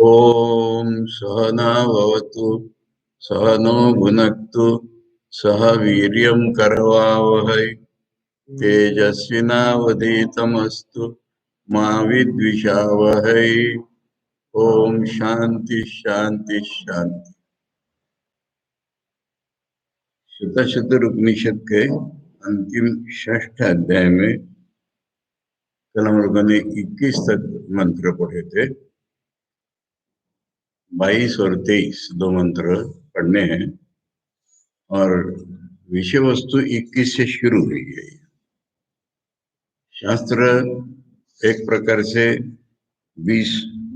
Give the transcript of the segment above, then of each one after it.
ओम सहनावतु सहनो भुनक्तु सह वीर्यं करवावहै तेजस्विनावधीतमस्तु मा विद्विषावहै। ओम शांति शांति शांति। शतशतर उपनिषद के अंतिम षष्ठ अध्याय में कल हम लोगों ने 21 तक मंत्र पढ़े थे। 22 और 23 दो मंत्र पढ़ने हैं और विषय वस्तु 21 से शुरू हुई है। शास्त्र एक प्रकार से 20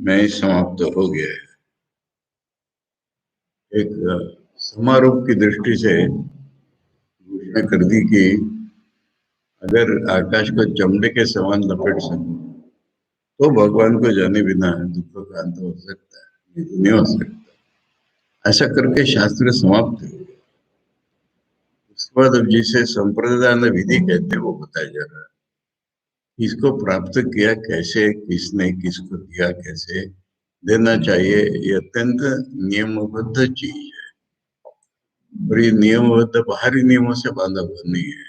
में समाप्त हो गया है। एक समारोह की दृष्टि से घोषणा कर दी कि अगर आकाश को चमड़े के समान लपेट सके तो भगवान को जाने बिना दुखों का अंत हो सकता है, नहीं हो सकता। ऐसा करके शास्त्र समाप्त हो गया। उसके बाद अब जिसे संप्रदान विधि कहते हैं वो बताया जा रहा है। इसको प्राप्त किया कैसे, किसने किसको दिया, कैसे देना चाहिए, ये अत्यंत नियमबद्ध चीज है। और ये नियमबद्ध बाहरी नियमों से बांधा हुआ नहीं है।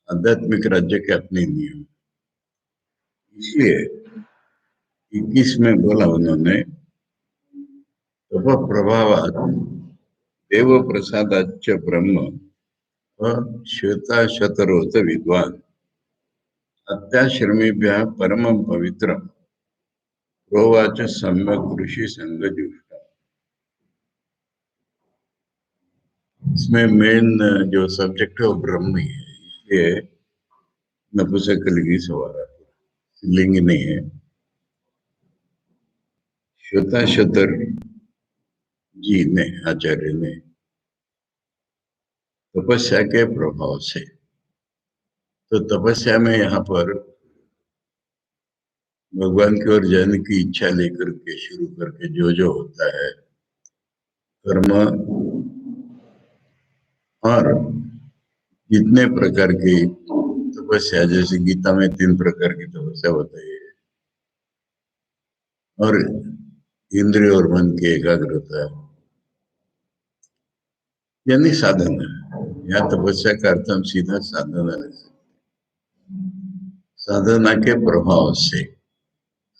आध्यात्मिक राज्य के अपने नियम। इसलिए 21 में बोला उन्होंने, तप प्रभावात् देव प्रसादाच्च ब्रह्म श्वेता शतरोत विद्वान अत्याश्रमेभ्यः परमं पवित्रं प्रोवाच सम्यक ऋषि संगजुष्टा। इसमें मेन जो सब्जेक्ट है वो ब्रह्म ही है, इसलिए नपुंसकलिंगी सवाल है, लिंग नहीं है। श्वेता शतर जी ने, आचार्य ने, तपस्या के प्रभाव से, तो तपस्या में यहाँ पर भगवान की ओर जाने की इच्छा लेकर के शुरू करके जो जो होता है कर्म और जितने प्रकार की तपस्या, जैसे गीता में 3 प्रकार की तपस्या बताई है, और इंद्रिय और मन की एकाग्रता यानी साधना। यहाँ तपस्या का अर्थ हम सीधा साधना ले सकते। साधना के प्रभाव से,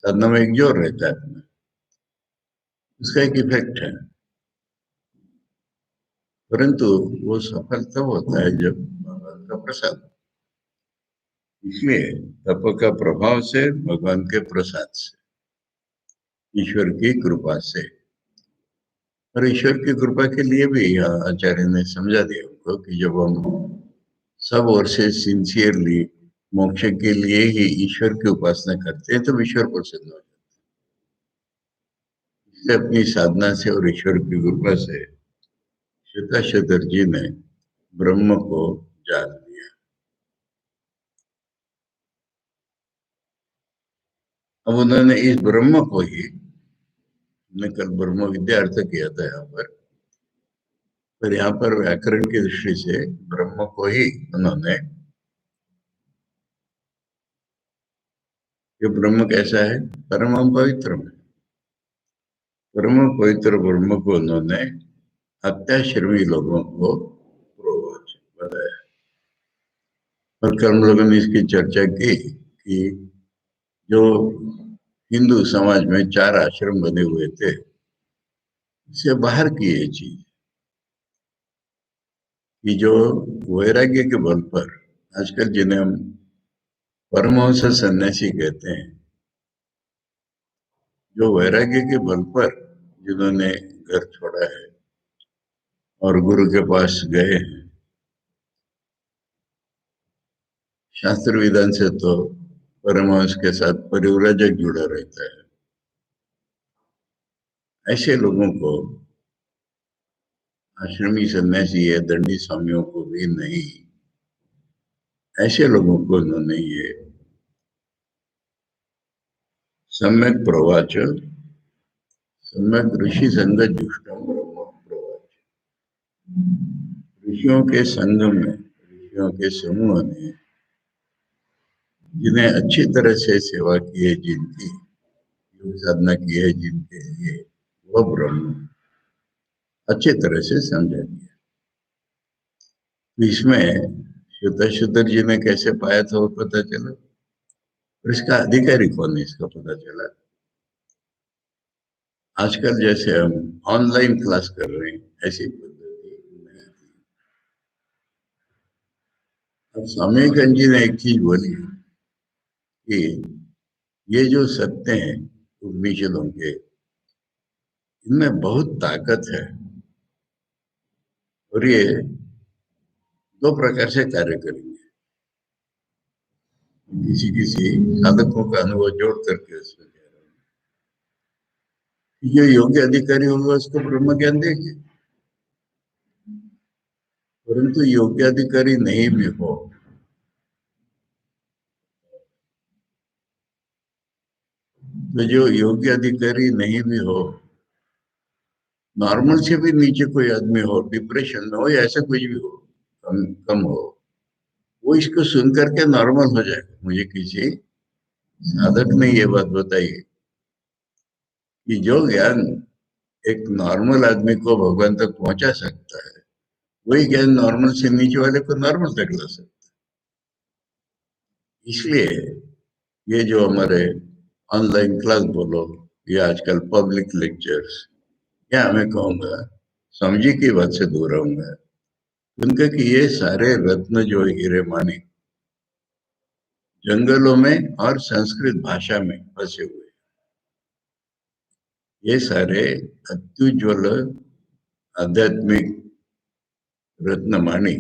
साधना में एक जोर रहता है अपना, उसका एक इफेक्ट है, परंतु वो सफल तब होता है जब भगवान का प्रसाद। इसलिए तप का प्रभाव से, भगवान के प्रसाद से, ईश्वर की कृपा से। और ईश्वर की कृपा के लिए भी आचार्य ने समझा दिया उनको कि जब हम सब ओर से सिंसियरली मोक्ष के लिए ही ईश्वर की उपासना करते हैं तो ईश्वर प्रसन्न हो जाते हैं। इसलिए अपनी साधना से और ईश्वर की कृपा से श्वेताश्वतर जी ने ब्रह्म को जान लिया। अब उन्होंने इस ब्रह्म को ही, हमने कल ब्रह्म विद्या अर्थ किया था यहाँ पर यहाँ पर व्याकरण की दृष्टि से ब्रह्म को ही उन्होंने, ये ब्रह्म कैसा है, परम पवित्र में, परम पवित्र ब्रह्म को उन्होंने अत्याश्रमी लोगों को प्रोवाच बताया। और कल हम लोगों ने इसकी चर्चा की कि जो हिंदू समाज में 4 आश्रम बने हुए थे, इससे बाहर की ये चीज कि जो वैराग्य के बल पर, आजकल जिन्हें हम परमहंस सन्यासी कहते हैं, जो वैराग्य के बल पर जिन्होंने घर छोड़ा है और गुरु के पास गए हैं, शास्त्र विधान से तो परमहंस के साथ परिव्राजक जुड़ा रहता है। ऐसे लोगों को, आश्रमी सन्यासी या दंडी स्वामियों को भी नहीं, ऐसे लोगों को उन्होंने ये सम्यक प्रवाच, सम्यक ऋषि संग जुष्टम ब्रह्म प्रवाच, ऋषियों के संग में, ऋषियों के समूह ने जिन्हें अच्छी तरह से सेवा की है, जिनकी योग साधना की है जिनके लिए वह ब्रह्म अच्छे तरह से समझा दिया। तो इसमें श्वेताश्वतर जी ने कैसे पाया था वो पता चला, और इसका अधिकारी कौन है इसका पता चला। आजकल जैसे हम ऑनलाइन क्लास कर रहे हैं ऐसी पद्धति नहीं थी। अब स्वामी विवेकानंद जी ने एक चीज बोली कि ये जो सत्य हैं उपनिषदों के, इनमें बहुत ताकत है और ये दो प्रकार से कार्य करेंगे। किसी किसी साधकों का अनुभव जोड़ करके उसमें कह रहा हूँ, जो योग्य अधिकारी होगा उसको ब्रह्म ज्ञान देंगे, परंतु योग्य अधिकारी नहीं भी हो तो जो योग्य अधिकारी नहीं भी हो, नॉर्मल से भी नीचे कोई आदमी हो, डिप्रेशन में हो या ऐसा कुछ भी हो, कम कम हो, वो इसको सुन करके नॉर्मल हो जाएगा। मुझे किसी साधक ने ये बात बताई कि जो ज्ञान एक नॉर्मल आदमी को भगवान तक पहुंचा सकता है, वही ज्ञान नॉर्मल से नीचे वाले को नॉर्मल तक ला सकता है। इसलिए ये जो हमारे ऑनलाइन क्लास बोलो या आजकल पब्लिक लेक्चर्स, या मैं कहूँगा स्वामी जी की बात से दूर रहूंगा उनका कि ये सारे रत्न जो हीरे मानिक जंगलों में और संस्कृत भाषा में फंसे हुए, ये सारे अत्युज्वल आध्यात्मिक रत्नमाणी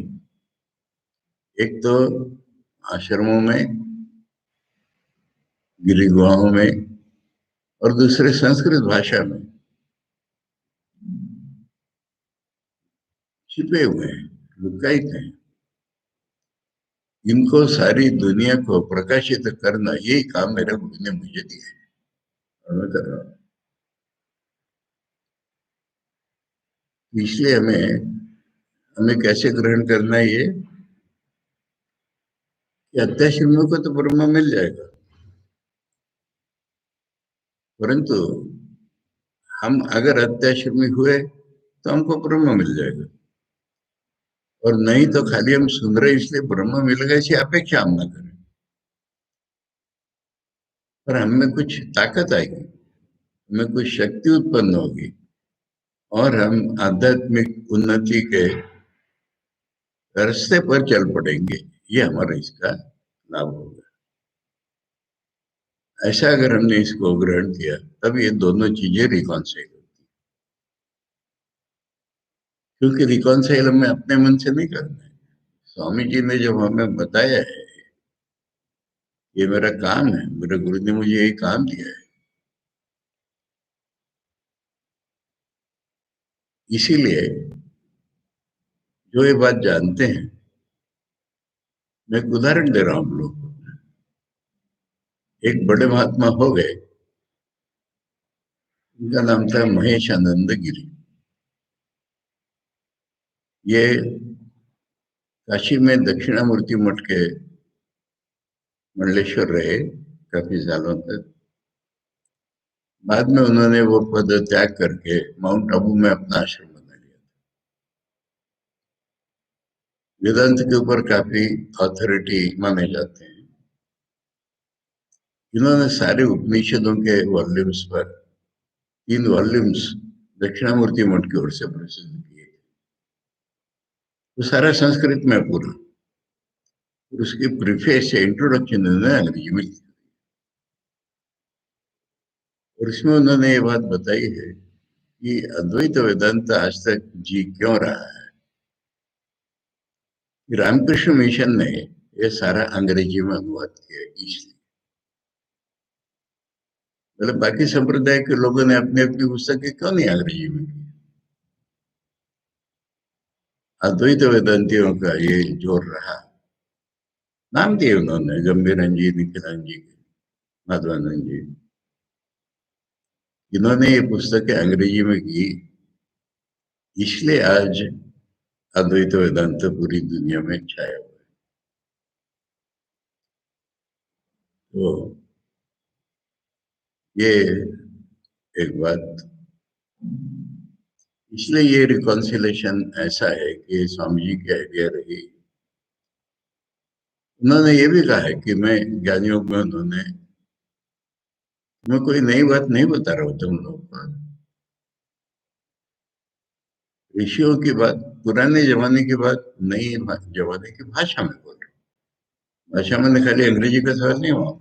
एक तो आश्रमों में, गिरी गुहाओं में, और दूसरे संस्कृत भाषा में छिपे हुए हैं, लुकायित हैं। इनको सारी दुनिया को प्रकाशित करना यही काम मेरे गुरु ने मुझे दिया है और मैं कर रहा हूँ। इसलिए हमें हमें कैसे ग्रहण करना है ये कि अत्याश्रमियों को तो ब्रह्म मिल जाएगा, परंतु हम अगर अत्याश्रमी हुए तो हमको ब्रह्म मिल जाएगा, और नहीं तो खाली हम सुन रहे इसलिए ब्रह्म मिलेगा ऐसी अपेक्षा हम ना करें। पर हमें कुछ ताकत आएगी, हमें कुछ शक्ति उत्पन्न होगी और हम आध्यात्मिक उन्नति के रास्ते पर चल पड़ेंगे, ये हमारा इसका लाभ होगा। ऐसा अगर हमने इसको ग्रहण किया तब ये दोनों चीजें रिकॉन्साइल होती, क्योंकि रिकॉन्साइल हमें अपने मन से नहीं करना है। स्वामी जी ने जब हमें बताया है, ये मेरा काम है, मेरे गुरु ने मुझे यही काम दिया है, इसीलिए जो ये बात जानते हैं, मैं एक उदाहरण दे रहा हूँ आप लोग को। एक बड़े महात्मा हो गए, उनका नाम था महेश आनंद गिरी। ये काशी में दक्षिणामूर्ति मठ के मंडलेश्वर रहे काफी सालों तक। बाद में उन्होंने वो पद त्याग करके माउंट आबू में अपना आश्रम बना लिया। वेदांत के ऊपर काफी अथॉरिटी माने जाते हैं। इन्होंने सारे उपनिषदों के वॉल्यूम्स पर 3 वॉल्यूम्स दक्षिणामूर्ति मठ की ओर से प्रसिद्ध किए। तो सारा संस्कृत में पूरा, और उसकी प्रीफेस से इंट्रोडक्शन उन्होंने अंग्रेजी में, और इसमें उन्होंने ये बात बताई है कि अद्वैत वेदांत आज तक जी क्यों रहा है। रामकृष्ण मिशन ने ये सारा अंग्रेजी में अनुवाद किया, इसलिए मतलब बाकी संप्रदाय के लोगों ने अपनी अपनी पुस्तकें क्यों नहीं अंग्रेजी में की। अद्वैत वेदांतियों का ये जोर रहा। नाम दिए उन्होंने, गंभीरन जी, निखिलानंद जी, माधवानंद जी, इन्होंने ये पुस्तकें अंग्रेजी में की, इसलिए आज अद्वैत वेदांत पूरी दुनिया में छाया हुआ है। तो ये एक बात। इसलिए ये रिकॉन्सिलेशन ऐसा है कि स्वामी जी की आइडिया रही। उन्होंने ये भी कहा है कि मैं कोई नई बात नहीं बता रहा हूँ तुम लोगों को। ऋषियों की बात, पुराने जमाने की बात, नई जमाने की भाषा में बोल रहा हूँ। भाषा में खाली अंग्रेजी का सवाल नहीं हुआ।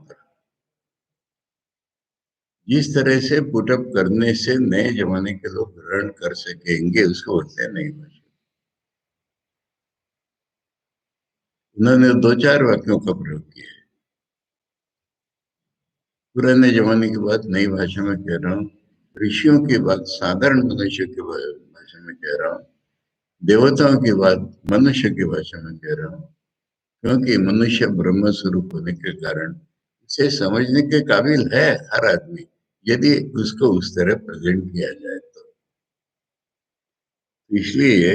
जिस तरह से पुटअप करने से नए जमाने के लोग ग्रहण कर सकेंगे उसको बोलते हैं नई भाषा। उन्होंने दो चार वाक्यों का प्रयोग किया है। पुराने जमाने की बात नई भाषा में कह रहा हूँ, ऋषियों की बात साधारण मनुष्य की भाषा में कह रहा हूँ, देवताओं की बात मनुष्य की भाषा में कह रहा हूँ, क्योंकि मनुष्य ब्रह्म स्वरूप होने के कारण इसे समझने के काबिल है हर आदमी, यदि उसको उस तरह प्रेजेंट किया जाए तो। इसलिए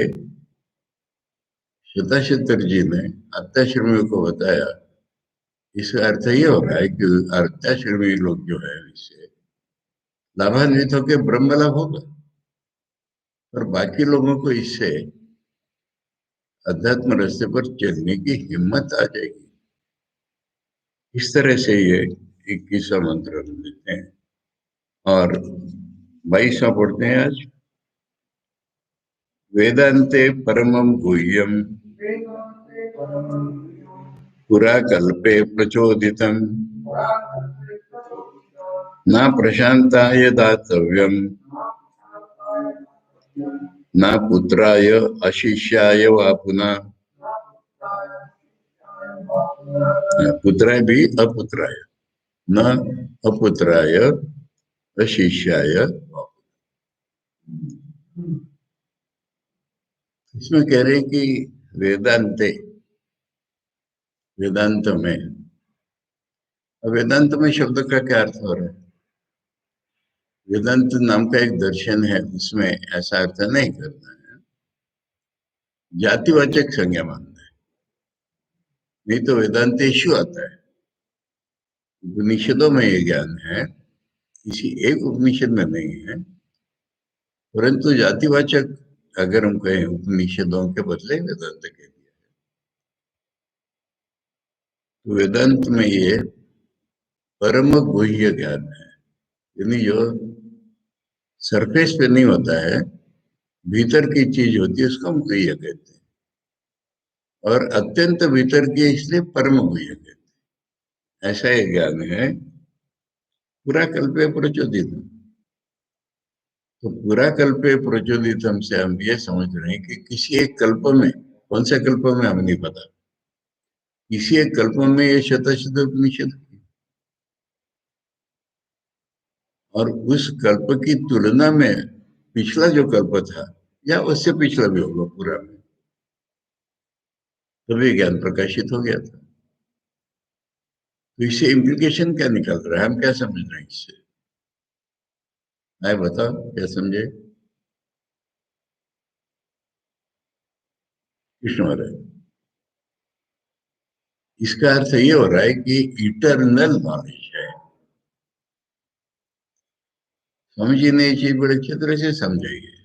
शताशतर जी ने अत्याश्रमियों को बताया। इसका अर्थ ये हो रहा है कि अत्याश्रमी लोग जो है इससे लाभान्वित होकर ब्रह्म लाभ होगा, और बाकी लोगों को इससे अध्यात्म रास्ते पर चलने की हिम्मत आ जाएगी। इस तरह से ये 21वां मंत्र हम लेते हैं और 22वां पढ़ते हैं आज। वेदांते परमं गुह्यम पुरा कल्पे प्रचोदितम् न प्रशांताय दातव्यम् न पुत्राय अशिष्याय वा पुनः। पुत्राय भी अपुत्राय, न अपुत्राय अशिष्याय। इसमें कह रहे हैं कि वेदांते, वेदांत में, वेदांत में शब्द का क्या अर्थ हो रहा है? वेदांत नाम का एक दर्शन है, उसमें ऐसा अर्थ नहीं करना है, जातिवाचक संज्ञा मानना है। नहीं तो वेदांत इश्यू आता है। उपनिषदों में ये ज्ञान है, किसी एक उपनिषद में नहीं है, परंतु जातिवाचक अगर हम कहें उपनिषदों के बदले वेदांत कह दिया तो वेदांत में ये परम गुह्य ज्ञान है, यानी जो सरफेस पे नहीं होता है, भीतर की चीज होती है, उसको हम गुह्य कहते हैं। और अत्यंत भीतर की इसलिए परम गुह्य कहते हैं। ऐसा एक ज्ञान है। पूरा कल्पे प्रचोदित, तो पूरा कल्पे प्रचोदित हमसे हम ये समझ रहे हैं कि किसी एक कल्प में, कौन से कल्प में हमें नहीं पता, किसी एक कल्प में ये शतशत उपनिषद, और उस कल्प की तुलना में पिछला जो कल्प था या उससे पिछला भी होगा पूरा में, तभी ज्ञान प्रकाशित हो गया था। तो इससे इम्प्लीकेशन क्या निकल रहा है, हम क्या समझ रहे हैं इससे? आए बताओ क्या समझे कृष्ण महाराज? इसका अर्थ ये हो रहा है कि इटरनल नॉलेज है। स्वामी जी ने ये चीज बड़े अच्छे तरह से समझाई है।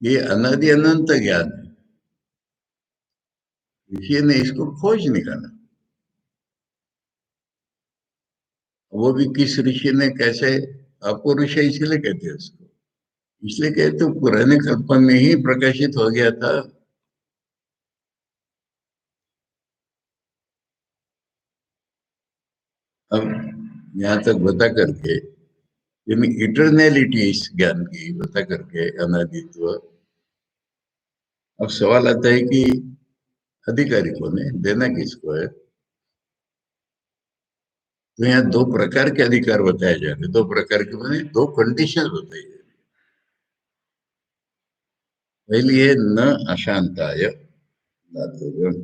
ये अनादि अनंत ज्ञान है। ऋषि ने इसको खोज निकाला। वो भी किस ऋषि ने कैसे, अपौरुष इसलिए कहते हैं उसको, इसलिए कहते तो पुराने कल्प में ही प्रकाशित हो गया था। अब यहाँ तक बता करके, यानी इटरनैलिटी इस ज्ञान की बता करके, अनादित्व, अब सवाल आता है कि अधिकारी कौन है, देना किसको है? तो यहाँ दो प्रकार के अधिकार बताए जा रहे, दो प्रकार के माने दो कंडीशन बताई जा रही। पहली है न अशांताय धातव्यम,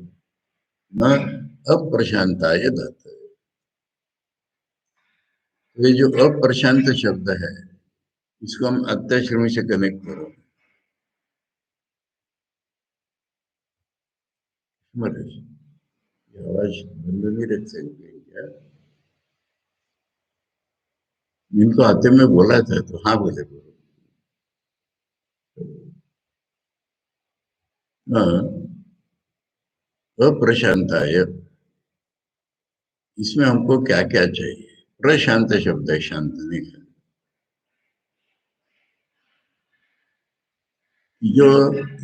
न अप्रशांताय धातव्यम। तो ये जो अप्रशांत शब्द है, इसको हम अत्याश्रमी से कनेक्ट करो। आवाज बंद नहीं रख सकते क्या? इनको आते में बोला था तो हाँ बोले बोलो। हाँ, अप्रशांताय, इसमें हमको क्या क्या चाहिए? प्रशांत शब्द है, शांत नहीं है। जो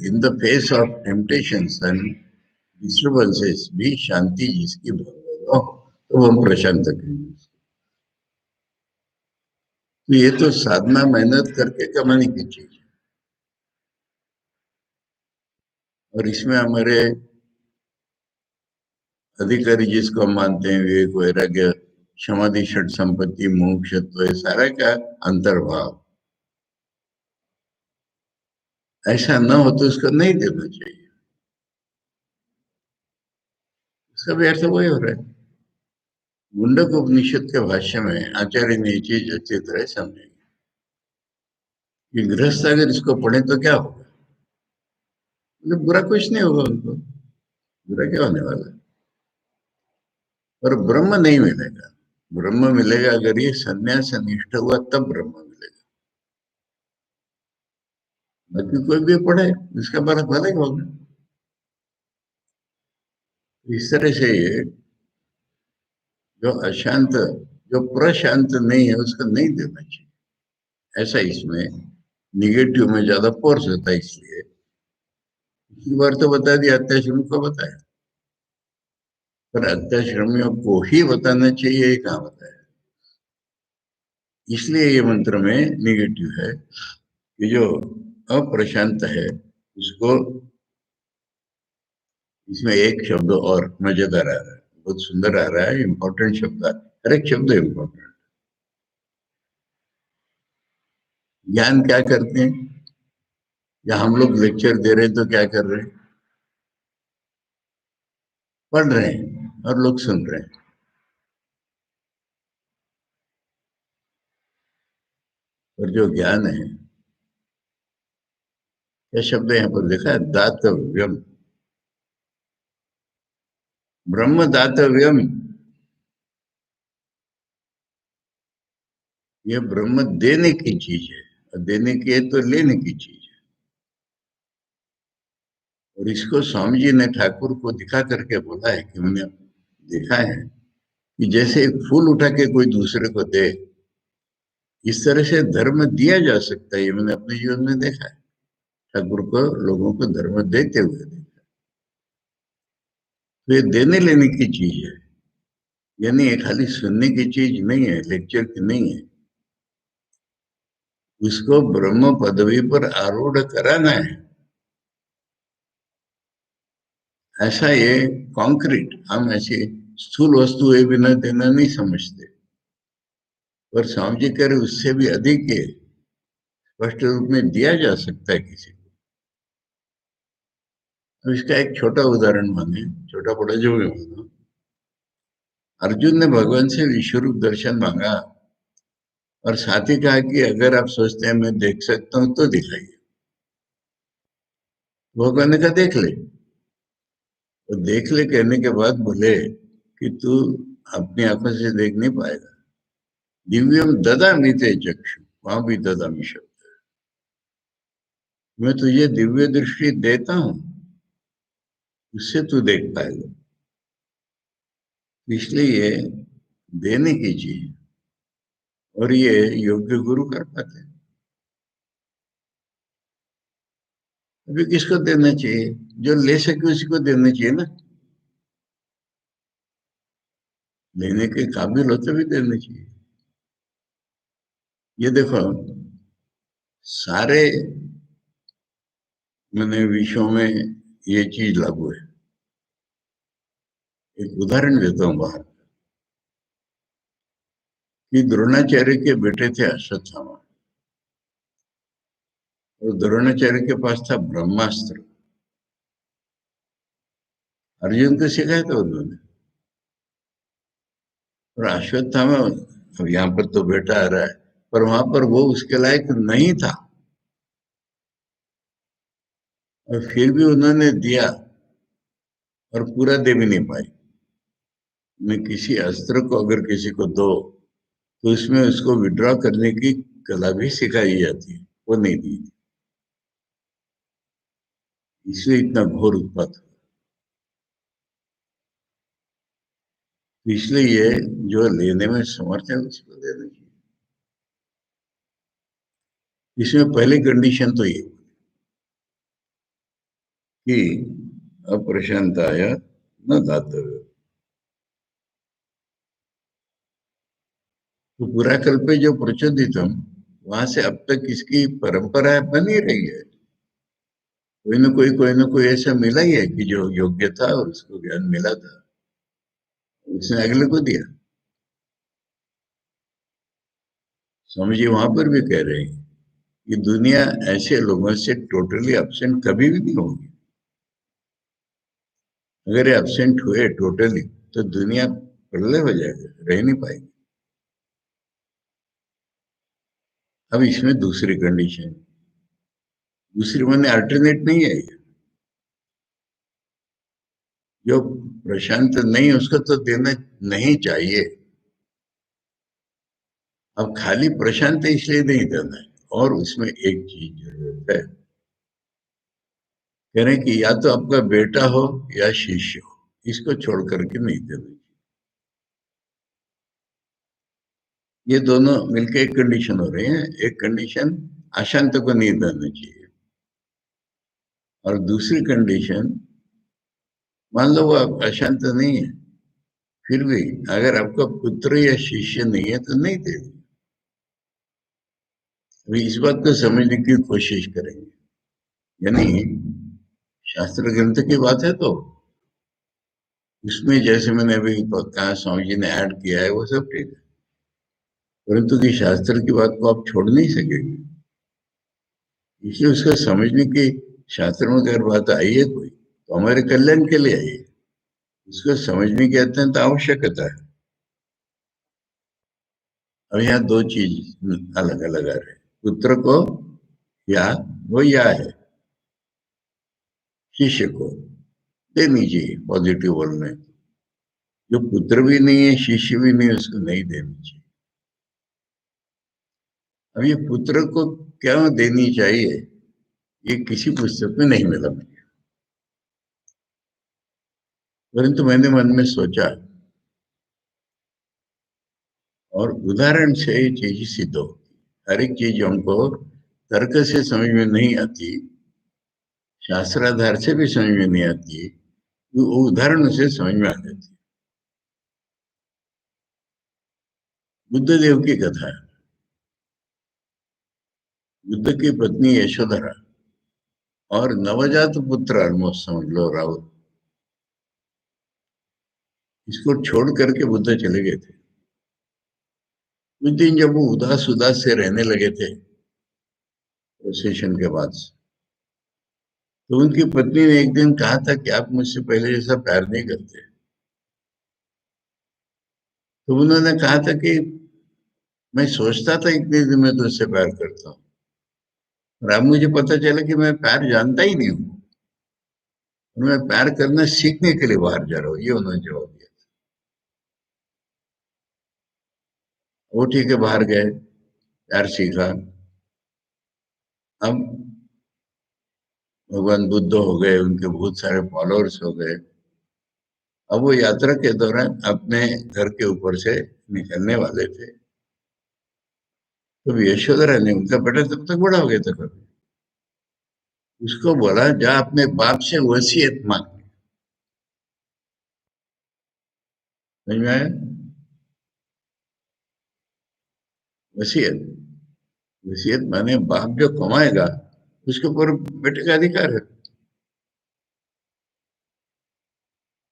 in the face of temptations and disturbances भी शांति जिसकी भावना हो, तो हम प्रशांत कहेंगे। तो ये तो साधना मेहनत करके कमाने की चीज है। और इसमें हमारे अधिकारी जिसको हम मानते हैं, विवेक वैराग्य समाधि षट संपत्ति मोक्ष तो ये सारा का अंतर्भाव, ऐसा न हो तो उसको नहीं देना चाहिए। उसका भी अर्थ वही हो रहा है। मुंडक उपनिषद के भाष्य में आचार्य ने ये चीज अच्छी तरह समझी कि गृहस्थ अगर इसको पढ़े तो क्या होगा, मतलब बुरा कुछ नहीं होगा उनको, बुरा क्या होने वाला है। पर ब्रह्म नहीं मिलेगा। ब्रह्म मिलेगा अगर ये संन्यास निष्ठ हुआ, तब ब्रह्म मिलेगा। बाकी कोई भी पढ़े इसका बड़ा भला ही होगा। इस तरह से ये जो अशांत, जो प्रशांत नहीं है उसको नहीं देना चाहिए। ऐसा इसमें निगेटिव में ज्यादा फोर्स होता है, इसलिए एक बार तो बता दिया, अत्याश्रम को बताया, पर अत्याश्रमियों को ही बताना चाहिए ये कहाँ बताया। इसलिए ये मंत्र में निगेटिव है कि जो अप्रशांत है उसको, इसमें एक शब्द और मजेदार आ रहा है, बहुत सुंदर आ रहा है, इंपॉर्टेंट शब्द आ रहा है, हर एक शब्द इंपॉर्टेंट। ज्ञान क्या करते हैं, या हम लोग लेक्चर दे रहे हैं तो क्या कर रहे हैं, पढ़ रहे हैं और लोग सुन रहे हैं। और जो ज्ञान है, यह शब्द यहाँ पर देखा है, दातव्यम, ब्रह्म दातव्यम, ये ब्रह्म देने की चीज है, और देने की है तो लेने की चीज है। और इसको स्वामी जी ने ठाकुर को दिखा करके बोला है कि मैंने देखा है कि जैसे एक फूल उठा के कोई दूसरे को दे, इस तरह से धर्म दिया जा सकता है। ये मैंने अपने जीवन में देखा है, ठाकुर को लोगों को धर्म देते हुए देखा। तो ये देने लेने की चीज है, यानी ये खाली सुनने की चीज नहीं है, लेक्चर की नहीं है। उसको ब्रह्म पदवी पर आरूढ़ कराना है। ऐसा ये कॉन्क्रीट, हम ऐसी स्थूल वस्तु ये बिना देना नहीं समझते, पर स्वामी जी कह रहे उससे भी अधिक है, स्पष्ट रूप में दिया जा सकता है किसी को। तो इसका एक छोटा उदाहरण माने, छोटा बड़ा जो भी मानो, अर्जुन ने भगवान से विश्वरूप दर्शन मांगा और साथ ही कहा कि अगर आप सोचते हैं मैं देख सकता हूं तो दिखाइए। भगवान ने कहा देख ले। और देख ले कहने के बाद बोले कि तू अपनी आंखों से देख नहीं पाएगा। दिव्यम ददामि ते चक्षु, वहां भी ददामि शब्द, मैं तुझे दिव्य दृष्टि देता हूं, उससे तू देख पाएगा। इसलिए ये देने की चीज, और ये योग्य गुरु कर पाते हैं। अभी किसको देना चाहिए, जो ले सके उसी को देना चाहिए ना, लेने के काबिल हो तो भी देना चाहिए। ये देखो, सारे मैंने विषयों में ये चीज लागू है। एक उदाहरण देता हूँ बाहर, कि द्रोणाचार्य के बेटे थे अश्वत्थामा, और द्रोणाचार्य के पास था ब्रह्मास्त्र। अर्जुन को सिखाया था उन्होंने। और अश्वत्थामा, अब यहाँ पर तो बेटा आ रहा है, पर वहां पर वो उसके लायक नहीं था, और फिर भी उन्होंने दिया, और पूरा दे भी नहीं पाई। मैं किसी अस्त्र को अगर किसी को दो तो इसमें उसको विड्रॉ करने की कला भी सिखाई जाती है, वो नहीं दी, इसलिए इतना घोर उत्पात हुआ। तो इसलिए ये जो लेने में समर्थ है उसको देना चाहिए। इसमें पहली कंडीशन तो ये कि अप्रशांताय न दातव्य। तो पूरा कल्पे जो प्रचोदितम, वहां से अब तक इसकी परंपरा बनी रही है। कोई ना कोई ऐसा मिला ही है कि जो योग्य था और उसको ज्ञान मिला था, उसने अगले को दिया। स्वामी जी वहां पर भी कह रहे हैं कि दुनिया ऐसे लोगों से टोटली एब्सेंट कभी भी नहीं होगी। अगर ये एब्सेंट हुए टोटली तो दुनिया प्रलय हो जाएगा, रह नहीं पाएगी। अब इसमें दूसरी कंडीशन, दूसरी माने अल्टरनेट नहीं है ये। जो प्रशांत नहीं उसको तो देना नहीं चाहिए। अब खाली प्रशांत इसलिए नहीं देना है, और उसमें एक चीज जरूरत है। कह रहे हैं कि या तो आपका बेटा हो या शिष्य हो, इसको छोड़ करके नहीं देना चाहिए। ये दोनों मिलकर एक कंडीशन हो रही है। एक कंडीशन अशांत को नहीं देना चाहिए, और दूसरी कंडीशन, मान लो वो अशांत नहीं है, फिर भी अगर आपका पुत्र या शिष्य नहीं है तो नहीं दे। अभी इस बात को समझने की कोशिश करेंगे। यानी शास्त्र ग्रंथ की बात है तो उसमें जैसे मैंने अभी कहा स्वामी जी ने ऐड किया है वो सब ठीक है, परंतु कि शास्त्र की बात को आप छोड़ नहीं सकेंगे। इसलिए उसको समझने की, शास्त्र में अगर बात आई है कोई तो हमारे कल्याण के लिए आई है, उसको समझने की अत्यंत आवश्यकता है। अब यहाँ दो चीज अलग अलग आ रहे हैं। पुत्र को या वो या है, शिष्य को देनी चाहिए, पॉजिटिव बोलना है। जो पुत्र भी नहीं है शिष्य भी नहीं है, उसको नहीं देनी चाहिए। अब ये पुत्र को क्या देनी चाहिए, ये किसी पुस्तक में नहीं मिला मुझे, परंतु मैंने मन में सोचा और उदाहरण से ये चीज सिद्ध हो। हर एक चीज हमको तर्क से समझ में नहीं आती, शास्त्राधार से भी समझ में नहीं आती, वो उदाहरण से समझ में आ जाती। बुद्ध देव की कथा है। बुद्ध की पत्नी यशोधरा और नवजात पुत्र ऑलमोस्ट समझ लो राहुल, इसको छोड़ करके बुद्ध चले गए थे। कुछ दिन जब वो उदास उदास से रहने लगे थे प्रोसेशन के बाद से, तो उनकी पत्नी ने एक दिन कहा था कि आप मुझसे पहले जैसा प्यार नहीं करते। तो उन्होंने कहा था कि मैं सोचता था इतने दिन में तुझसे प्यार करता हूँ, और अब मुझे पता चला कि मैं प्यार जानता ही नहीं हूँ, और मैं प्यार करना सीखने के लिए बाहर जा रहा हूँ, ये उन्होंने जवाब दिया। वो ठीक है, बाहर गए, प्यार सीखा। अब भगवान बुद्ध हो गए, उनके बहुत सारे फॉलोअर्स हो गए। अब वो यात्रा के दौरान अपने घर के ऊपर से निकलने वाले थे, तो यशोधरा ने, उनका बेटा तब तक बड़ा हो गया था, कभी उसको बोला जा अपने बाप से वसीयत मांग। समझ में आया? वसीयत, वसीयत माने बाप जो कमाएगा उसके ऊपर बेटे का अधिकार है।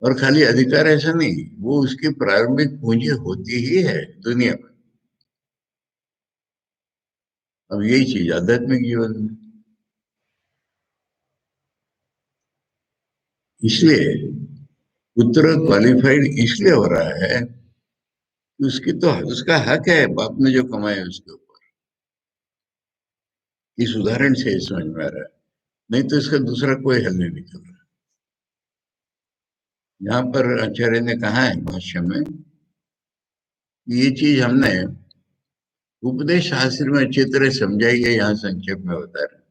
और खाली अधिकार ऐसा नहीं, वो उसकी प्रारंभिक पूंजी होती ही है दुनिया में। अब यही चीज आध्यात्मिक जीवन में, इसलिए पुत्र क्वालिफाइड इसलिए हो रहा है कि उसकी तो उसका हक है बाप ने जो कमाया उसके ऊपर। इस उदाहरण से ये समझ में आ रहा है, नहीं तो इसका दूसरा कोई हल नहीं निकल रहा। यहाँ पर आचार्य ने कहा है भाष्य में कि ये चीज हमने उपदेश शास्त्र में अच्छी तरह समझाई है, यहाँ संक्षेप में बता रहे हैं।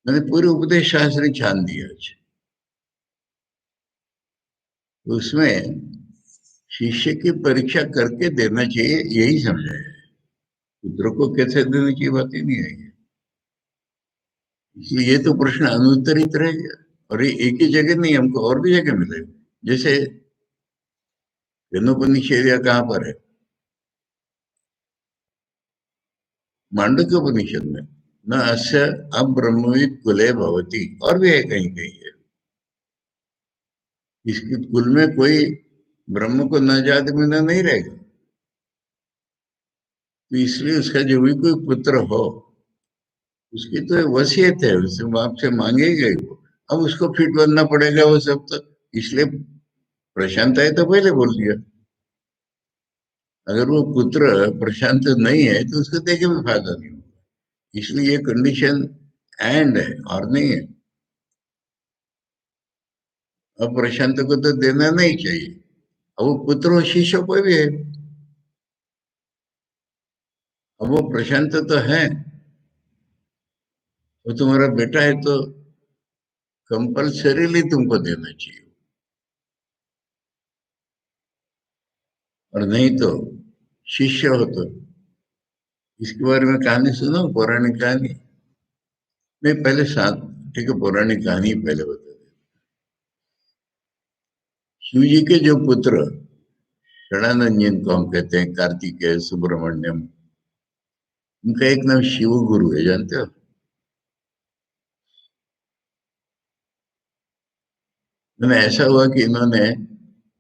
मैंने पूरे उपदेश शास्त्र छान दिया आज। उसमें शिष्य की परीक्षा करके देना चाहिए, यही समझाया है। पुत्र को कैसे देना चाहिए बात ही नहीं आई है। इसलिए ये तो प्रश्न अनुत्तरित रह गया। और ये एक ही जगह नहीं, हमको और भी जगह मिले। जैसे केनोपनिषद या कहाँ पर है, मांडुक्य उपनिषद में, न अस्य अब्रह्मविद कुले भवति, और भी है कहीं कहीं है। इसके कुल में कोई ब्रह्म को न जाने बिना नहीं रहेगा। तो इसलिए उसका जो भी कोई पुत्र हो, उसकी तो वसीयत है, उससे बाप से मांगेगा ही वो। अब उसको फिट बनना पड़ेगा वो सब, तो इसलिए प्रशांत है तो पहले बोल दिया। अगर वो पुत्र प्रशांत नहीं है तो उसको देखे भी फायदा नहीं होगा। इसलिए ये कंडीशन एंड है और नहीं है। अब प्रशांत को तो देना नहीं चाहिए। अब वो पुत्र और शिष्य कोई भी है, अब वो प्रशांत तो है, वो तुम्हारा बेटा है, तो कंपल्सरीली तुमको देना चाहिए। और नहीं तो शिष्य हो तो, इसके बारे में कहानी सुनो, पौराणिक कहानी। नहीं, पहले साथ, ठीक है, पौराणिक कहानी पहले बता दे। शिव जी के जो पुत्र षडानंद, जिनको हम कहते हैं, कार्तिकेय, सुब्रमण्यम, उनका एक नाम शिव गुरु है, जानते हो? मैंने ऐसा हुआ कि इन्होंने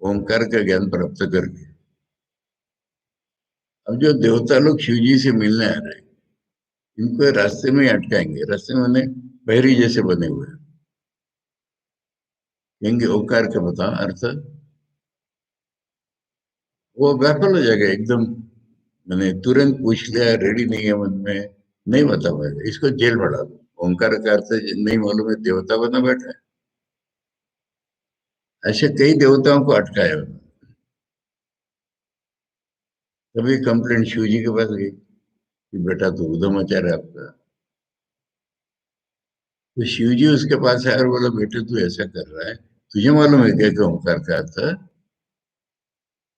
ओंकार का ज्ञान प्राप्त करके, अब जो देवता लोग शिव जी से मिलने आ रहे हैं, इनको रास्ते में ही अटकाएंगे। रास्ते में उन्हें बहरी जैसे बने हुए हैं, कहेंगे ओंकार का बताओ अर्थ। वो बैफल हो जाएगा एकदम। मैंने तुरंत पूछ लिया, रेडी नहीं है मन में, नहीं बता पाएगा, इसको जेल बढ़ा दो। ओंकार का अर्थ नहीं मालूम है, देवता बना बैठा है। ऐसे कई देवताओं को अटकाया उन्होंने। तभी कंप्लेंट शिव जी के पास गई कि बेटा तो उधम मचा रहा है आपका। तो शिव जी उसके पास आया और बोला, बेटे तू ऐसा कर रहा है, तुझे मालूम है क्या कि ओंकार का अर्थ?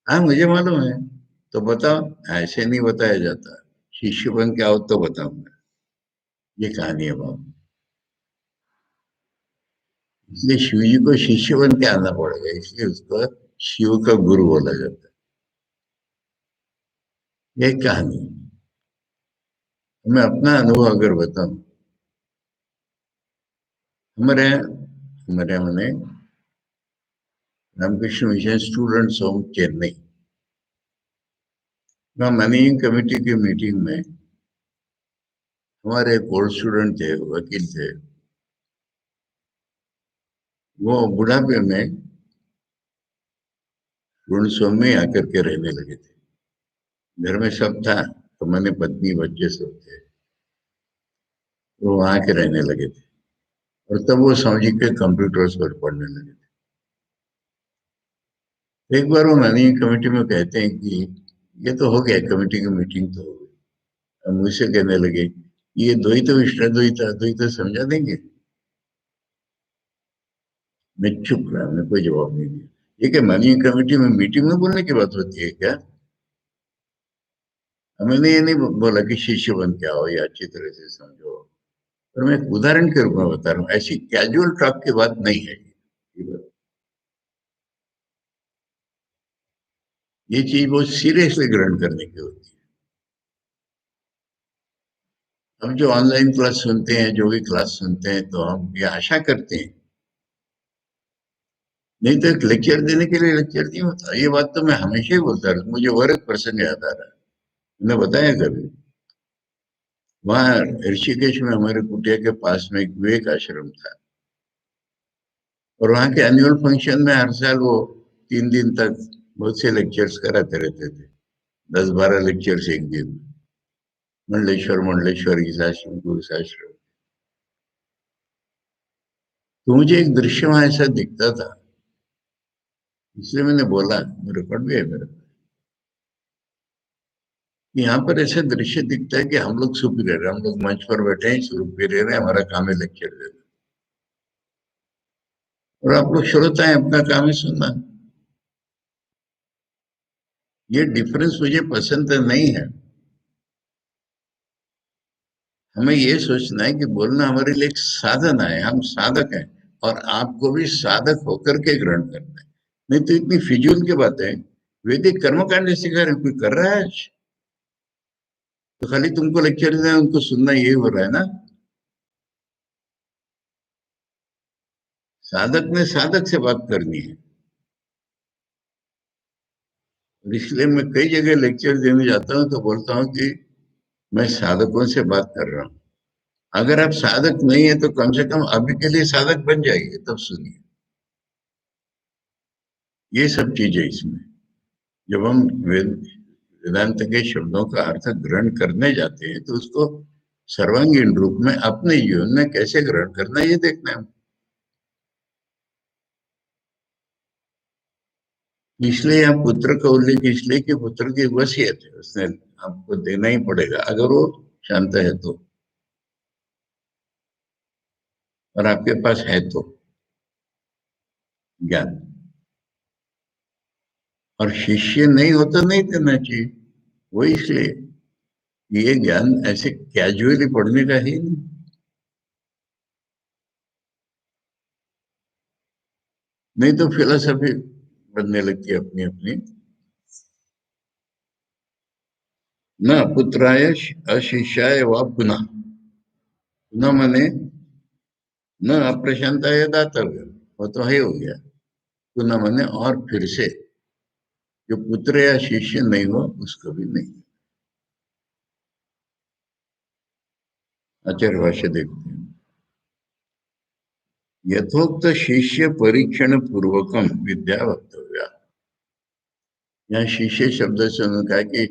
हाँ, मुझे मालूम है। तो बताओ। ऐसे नहीं बताया जाता, शिष्य बन के आओ तो बताऊंगा। ये कहानी है बाबू। इसलिए शिव जी को शिष्य बन के आना पड़ेगा, इसलिए उसको शिव का गुरु बोला जाता है। यही कहानी है। मैं अपना अनुभव अगर बताऊं, हमारे यहाँ मैंने Ramakrishna Mission Students Home Chennai, वहाँ मैनेजिंग कमेटी की मीटिंग में हमारे एक ओल्ड स्टूडेंट थे, वकील थे। वो बुढ़ापे में स्टूडेंट्स होम में आकर के रहने लगे थे। घर में सब था, तो मैंने पत्नी बच्चे सब थे, वो वहां के रहने लगे थे। और तब वो समझी के कंप्यूटर्स पर पढ़ने लगे थे। एक बार वो मैनेजिंग कमेटी में कहते हैं कि ये तो हो गया, कमेटी की मीटिंग तो हो गई। अब मुझसे कहने लगे, ये द्वैत विष्णु द्वैत अद्वैत समझा देंगे? मैं चुप रहा, मैं कोई जवाब नहीं दिया। ये क्या मैनेजिंग कमेटी में मीटिंग में बोलने की बात होती है क्या? मैंने ये नहीं बोला कि शिष्य बन के आओ या अच्छी तरह से समझो, पर मैं एक उदाहरण के रूप में बता रहा हूँ, ऐसी कैजुअल टॉक की बात नहीं है ये चीज बहुत सीरियसली ग्रहण करने की होती है। हम जो ऑनलाइन क्लास सुनते हैं, जो भी क्लास सुनते हैं, तो हम ये आशा करते हैं, नहीं तो एक लेक्चर देने के लिए लेक्चर नहीं होता। ये बात तो मैं हमेशा ही बोलता रहता हूँ। मुझे और एक प्रसंग याद आ रहा है, मैंने बताया कभी। वहाँ ऋषिकेश में हमारे कुटिया के पास में एक विवेक आश्रम था, और वहाँ के एनुअल फंक्शन में हर साल वो 3 दिन तक बहुत से लेक्चर्स कराते रहते थे। 10-12 लेक्चर्स एक दिन। मंडलेश्वर मंडलेश्वर ईसाश्रम गुरुसाश्रम। तो मुझे एक दृश्य वहां ऐसा दिखता था, इसलिए मैंने बोला, रिकॉर्ड भी है मेरे पास। यहाँ पर ऐसे दृश्य दिखता है कि हम लोग सुपीरियर, हम लोग मंच पर बैठे हैं, सुपीरियर है, हमारा काम है लेक्चर देना, और आप लोग श्रोता हैं, अपना काम है सुनना। ये डिफरेंस मुझे पसंद नहीं है। हमें ये सोचना है कि बोलना हमारे लिए एक साधन है, हम साधक हैं, और आपको भी साधक होकर के ग्रहण करना है। नहीं तो इतनी फिजूल की बातें, वैदिक कर्मकांड सिखा रहे, कोई कर रहा है आज? तो खाली तुमको लेक्चर देना, उनको सुनना, ये हो रहा है ना। साधक ने साधक से बात करनी है। और इसलिए मैं कई जगह लेक्चर देने जाता हूँ तो बोलता हूँ कि मैं साधकों से बात कर रहा हूँ। अगर आप साधक नहीं है तो कम से कम अभी के लिए साधक बन जाइए, तब सुनिए। ये सब चीजें इसमें, जब हम वेदांत के शब्दों का अर्थ ग्रहण करने जाते हैं तो उसको सर्वांगीण रूप में अपने जीवन में कैसे ग्रहण करना है, ये देखना है। इसलिए यहाँ पुत्र का उल्लेख इसलिए कि पुत्र की वसीयत है, उसने आपको देना ही पड़ेगा अगर वो शांत है तो, और आपके पास है तो ज्ञान। और शिष्य नहीं होता नहीं देना चाहिए, वो इसलिए ये ज्ञान ऐसे कैजुअली पढ़ने का ही नहीं। नहीं तो फिलोसफी बनने लगती है अपनी अपनी। न पुत्राय अशिष्याय व पुनः, पुनः मने न अप्रशांताय दातव्य, वो तो है हो गया। पुनः मने और फिर से, जो पुत्र या शिष्य नहीं हो उसको भी नहीं। आचार्य भाष्य देखते हैं। यथोक्त शिष्य परीक्षण पूर्वकम विद्या वक्तव्या। यहाँ शिष्य शब्द से उन्होंने कहा कि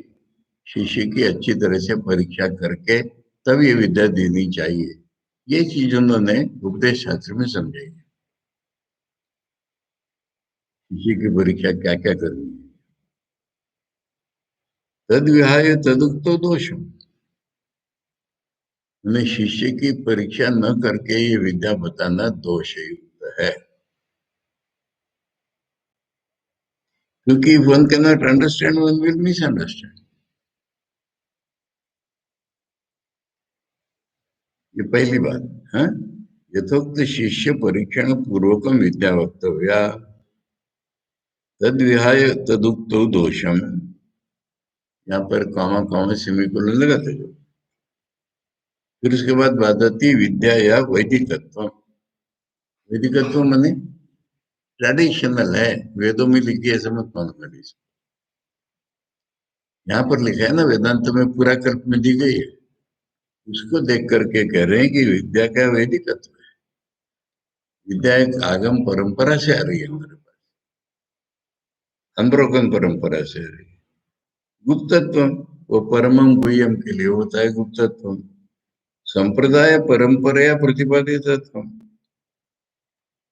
शिष्य की अच्छी तरह से परीक्षा करके तब ये विद्या देनी चाहिए। ये चीज उन्होंने उपदेश शास्त्र में समझाई। शिष्य की परीक्षा क्या क्या करनी है। तद विहाय तदुक्तो दोष, उन्हें शिष्य की परीक्षा न करके ये विद्या बताना दोष युक्त है। क्योंकि one can not understand, one will misunderstand. ये पहली बात है। यथोक्त शिष्य परीक्षण पूर्वकम विद्या वक्तव्या, तद विहाय तदुक्तो दोषम, यहाँ पर कॉमा कॉमा सेमीकोलन लगाते जो। फिर उसके बाद बात आती है विद्या या वैदिकत्व। वैदिकत्व माने ट्रेडिशनल है, वेदों में लिखी है, ऐसा मत मानो मेरी। यहाँ पर लिखा है ना वेदांत में पूरा कल्प में दी गई है, उसको देख करके कह रहे हैं कि विद्या का वैदिकत्व है। विद्या एक आगम परंपरा से आ रही है हमारे पास, अनब्रोकन परंपरा से आ रही है। गुप्तत्व, वो परमम गुह्यम के लिए होता है गुप्तत्व। संप्रदाय परंपरा प्रतिपादितत्व,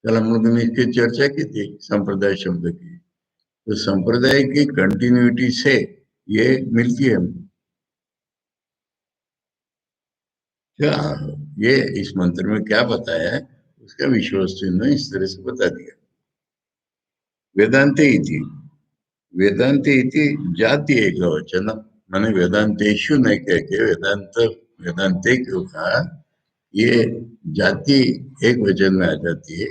कल हम लोगों ने इसकी चर्चा की थी संप्रदाय शब्द की। तो संप्रदाय की कंटिन्यूटी से ये मिलती है। क्या ये इस मंत्र में क्या बताया है उसका विश्वस्तु ने इस तरह से बता दिया। वेदांते इति, वेदांते इति जाति एक वचन, माने वेदांतेशु नहीं कह के वेदांत, वेदांते क्यों कहा, ये जाति एक वचन में आ जाती है।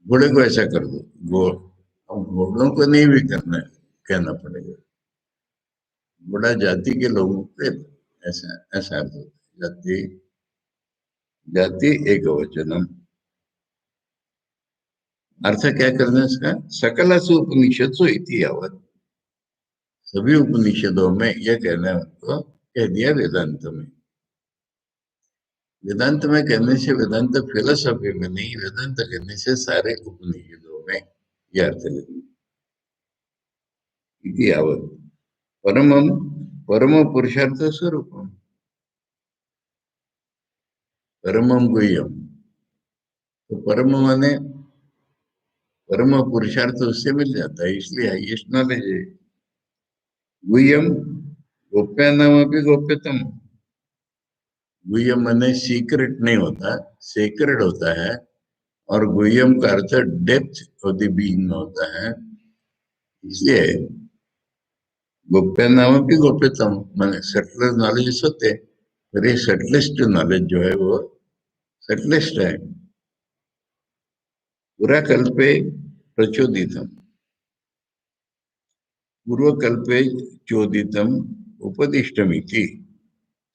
घोड़े को ऐसा कर दो, घोड़, अब घोड़ों को नहीं भी करना है, कहना पड़ेगा। घोड़ा जाति के लोगों पे, ऐसा ऐसा अर्थ होता है जाति, जाति एक वचनम। अर्थ क्या करना है इसका, सकलसु उपनिषत्सु इति यावत्, सभी उपनिषदों में यह कहने को कह दिया वेदांत में। वेदांत में कहने से वेदांत फिलोसफी में नहीं, वेदांत कहने से सारे उपनिषदों में यह अर्थ लेंगे। इति यावत् परमम, परम पुरुषार्थ स्वरूपम, परमम गुह्यम, तो परम माने परम पुरुषार्थ उससे मिल जाता है, इसलिए हाइएस्ट नॉलेज है। गुह्यम गोप्या नाम भी गोप्यतम। गुह्यम माने सीक्रेट नहीं होता, सेक्रेट होता है। और गुह्यम का अर्थ डेप्थ ऑफ द बीइंग होता है। इसलिए गोप्य नाम भी गोप्यतम माने सटल नॉलेज होते, पर ये सटलेस्ट नॉलेज जो है वो सटलेस्ट है। पूरा कल्पे प्रचोदितम, पूर्वकल्पे चोदितम उपदिष्टमिति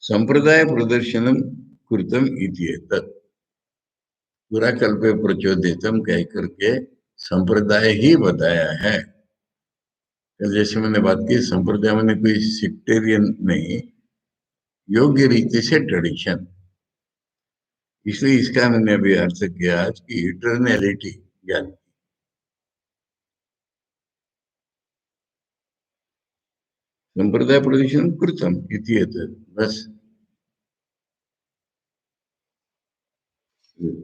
संप्रदाय प्रदर्शनम कृतम इति एतत्। पूरा कल्पे प्रचोदितम कह करके संप्रदाय ही बताया है। जैसे मैंने बात की, संप्रदाय मैंने कोई सेक्टेरियन नहीं, योग्य रीति से ट्रेडिशन। इसलिए इसका मैंने अभी अर्थ किया आज की इटर्नैलिटी ज्ञान। संप्रदाय प्रदर्शन कृतम इति एतत्, बस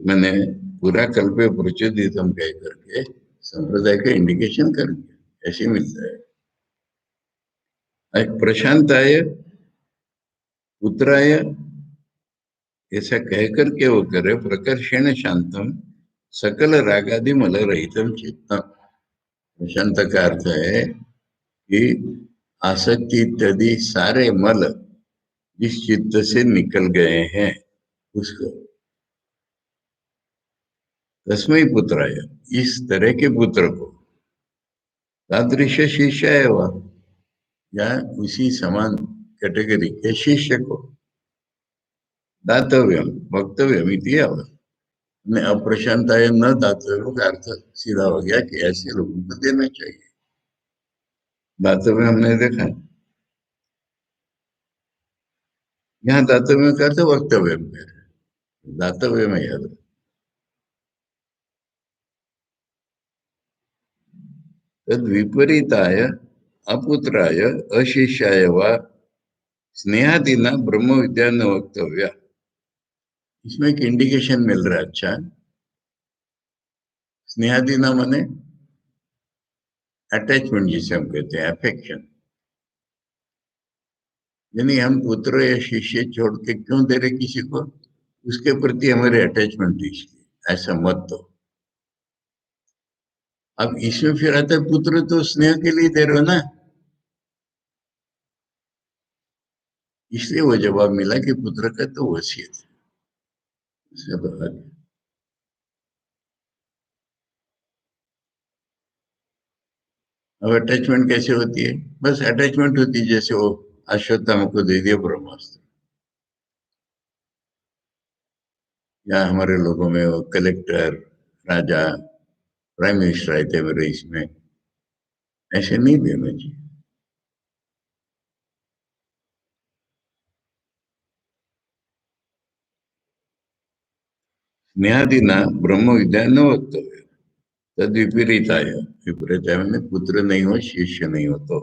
मैंने पूरा कल्पे प्रचोदितम कह करके संप्रदाय का इंडिकेशन कर दिया, ऐसे मिलता है। प्रशांताय पुत्राय ऐसा कह करके वो करे प्रकर्षण शांतम सकल रागादि मल रहितम चित्तम। प्रशांत का अर्थ है कि आसक्ति इत्यादि सारे मल जिस चित्त से निकल गए हैं उसको। तस्मै पुत्राय, इस तरह के पुत्र को। तादृश शिष्य है वह, या उसी समान कैटेगरी के शिष्य को। दातव्यम वक्तव्यम इति आवा, ने अप्रशांताय न दातव्य का अर्थ सीधा हो गया कि ऐसे लोगों को देना चाहिए। दातव्य हमने देखा, यहाँ दातव्य का अर्थ वक्तव्य में, दातव्य में याद। तद विपरीताय अपुत्राय अशिष्याय व स्नेहादीना ब्रह्म विद्या न वक्तव्य। इसमें एक इंडिकेशन मिल रहा है। अच्छा, स्नेहादीना माने अटैचमेंट, जिसे हम कहते हैं अफेक्शन। यानी हम पुत्र या शिष्य छोड़ के क्यों दे रहे किसी को, उसके प्रति हमारे अटैचमेंट है, इसलिए ऐसा मत दो। अब इसमें फिर आता है पुत्र तो स्नेह के लिए दे रहे हो ना, इसलिए वो जवाब मिला कि पुत्र का तो वसीयत है। अब अटैचमेंट कैसे होती है? बस अटैचमेंट होती है जैसे वो अश्वत्थामा को दे दिया ब्रह्मास्त्र, या हमारे लोगों में वो कलेक्टर, राजा, प्राइम मिनिस्टर आए थे मेरे, इसमें ऐसे नहीं देना चाहिए। स्नेहादिना ब्रह्म विद्या न वक्तव्य। तद विपरीताय, विपरीताय मैंने पुत्र नहीं हो शिष्य नहीं हो तो।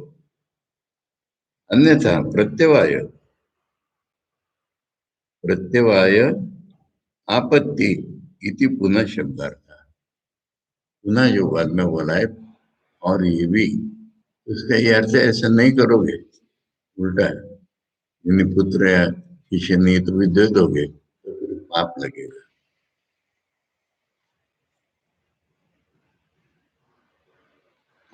अन्यथा प्रत्यवाय, प्रत्यवाय आपत्ति इति पुनः शब्दार्थ। पुनः जो बाद में बोला है, और ये भी, उसका ये अर्थ है ऐसा नहीं करोगे, उल्टा है। यानी पुत्र या शिष्य नहीं तो भी दे दोगे तो फिर पाप लगेगा।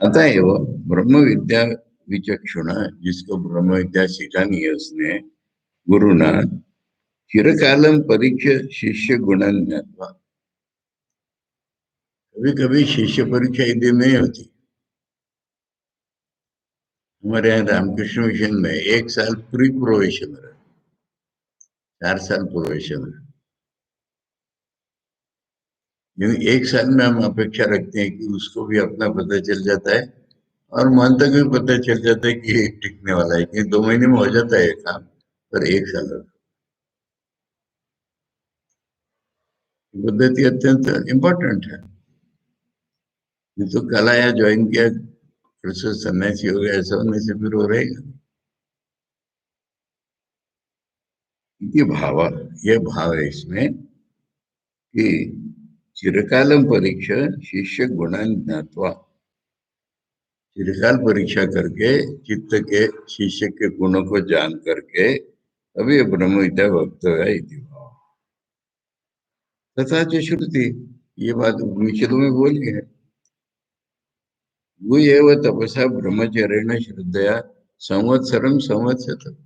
अतएव ब्रह्म विद्या विचक्षुण, जिसको ब्रह्म विद्या सिखानी है उसने गुरुना चिरकालम परीक्षा शिष्य गुणन ज्ञात्वा। कभी कभी शिष्य परीक्षा यदि नहीं होती। हमारे यहाँ रामकृष्ण मिशन में 1 साल प्री प्रोवेशन है, 4 साल प्रोवेशन है। यानी 1 साल में हम अपेक्षा रखते हैं कि उसको भी अपना पता चल जाता है, और मन तक भी पता चल जाता है कि ये टिकने वाला है, कि 2 महीने में हो जाता है काम, पर 1 साल पद्धति अत्यंत इम्पोर्टेंट है। ये तो कल आया ज्वाइन किया, परसों सन्यासी हो गया, ऐसा होने से फिर वो रहेगा। ये भाव, ये भाव है इसमें कि चिरकालम परीक्षा शिष्य गुणान ज्ञात्वा। चिरकाल परीक्षा करके चित्त के शिष्य के गुणों को जान करके अभी ब्रह्मविद्या वक्तव्य इति भाव तथा च श्रुति। ये बात उपनिषदों में बोली है। वो एव तपसा ब्रह्मचर्येण श्रद्धया संवत्सरम संवत्सरम।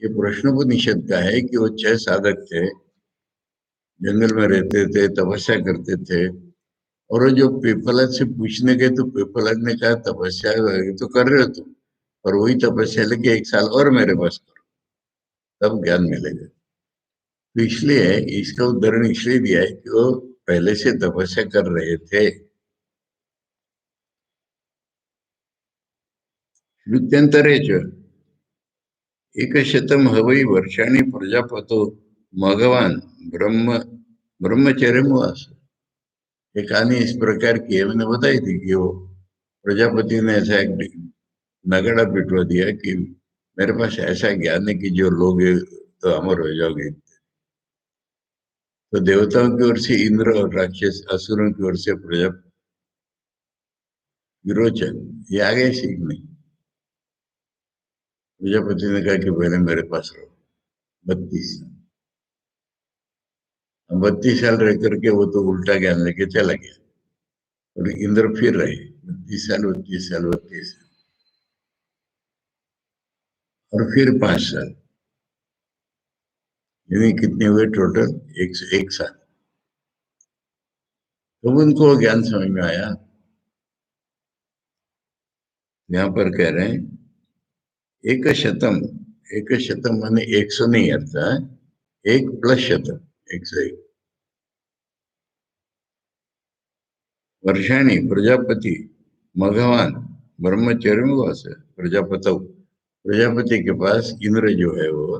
ये प्रश्नोपनिषद का है कि वो 6 साधक थे, जंगल में रहते थे, तपस्या करते थे। और वो जो पिपलद से पूछने गए तो पिपलद ने कहा तपस्या तो कर रहे हो तुम, और वही तपस्या लेके 1 साल और मेरे पास करो, तब ज्ञान मिलेगा। तो इसलिए इसका उदाहरण इसलिए दिया है कि वो पहले से तपस्या कर रहे थे। श्रुत्यंतरे च एकशतम हवै वर्षाणि प्रजापतो भगवान ब्रह्म ब्रह्मचर्य मुआस। एक कहानी इस प्रकार की है, मैंने बताई थी कि वो प्रजापति ने ऐसा एक नगड़ा पिटवा दिया कि मेरे पास ऐसा ज्ञान है कि जो लोग तो अमर हो जाओगे। तो देवताओं की ओर से इंद्र और राक्षस असुरों की ओर से प्रजा विरोचन ये आ गए सीखने। प्रजापति ने कहा कि पहले मेरे पास रहो 32 साल। 32 साल रह करके वो तो उल्टा ज्ञान लेके चला गया, और इंद्र फिर रहे 32 साल 32 साल 32 साल, और फिर 5 साल, यानी कितने हुए टोटल 101 साल। तो उनको ज्ञान समझ में आया। यहाँ पर कह रहे हैं एक शतम, एक शतम माने 100 नहीं आता है, 1 प्लस शतम 101 वर्षाणी प्रजापति भगवान ब्रह्मचर्य वास प्रजापत प्रजापति के पास इंद्र जो है वो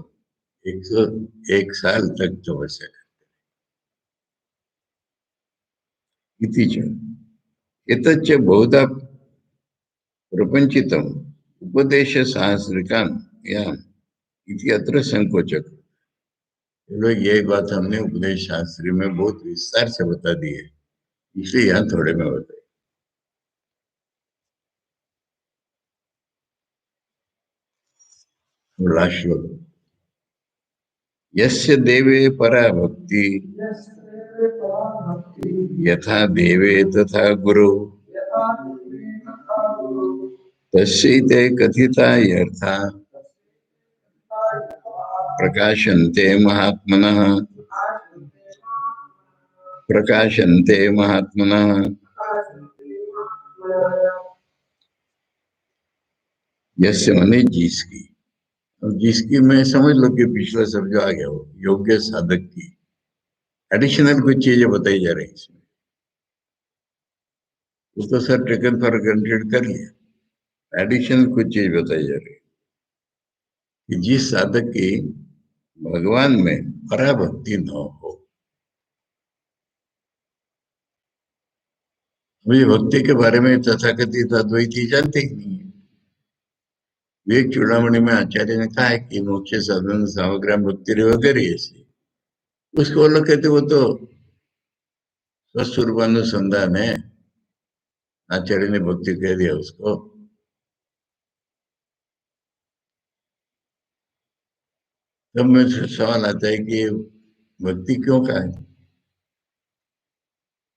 101 साल तक तपस्या इति च एतच्च बहुधा प्रपंचितम उपदेश सहस्रिकाम याम इति अत्र संकोचक। लोग यही बात हमने उपदेश शास्त्री में बहुत विस्तार से बता दी है, इसलिए यहाँ थोड़े में बताए। लास्ट श्लोक यस्य देवे परा भक्ति यथा देवे तथा गुरु तस्यैते कथिता यथा प्रकाशन्ते महात्मनः प्रकाशन्ते महात्मनः। यस्य माने जिसकी, और जिसकी में समझ लो कि पिछला सब जो आ गया वो योग्य साधक की एडिशनल कुछ चीजें बताई जा रही है इसमें। उसको सर टेकन फॉर ग्रांटेड कर लिया, एडिशनल कुछ चीज बताई जा रही है कि जिस साधक की भगवान में पराभक्ति न हो। मुझे भक्ति के बारे में तथाकथित अद्वैती जानते ही नहीं है। विवेक चूड़ामणि में आचार्य ने कहा है कि मोक्ष साधन सामग्राम भक्ति वगैरह ऐसी, उसको वो लोग कहते वो तो स्वस्वरूपानुसंधान है, आचार्य ने भक्ति कह दिया उसको। तब में सवाल आता है कि भक्ति क्यों का है।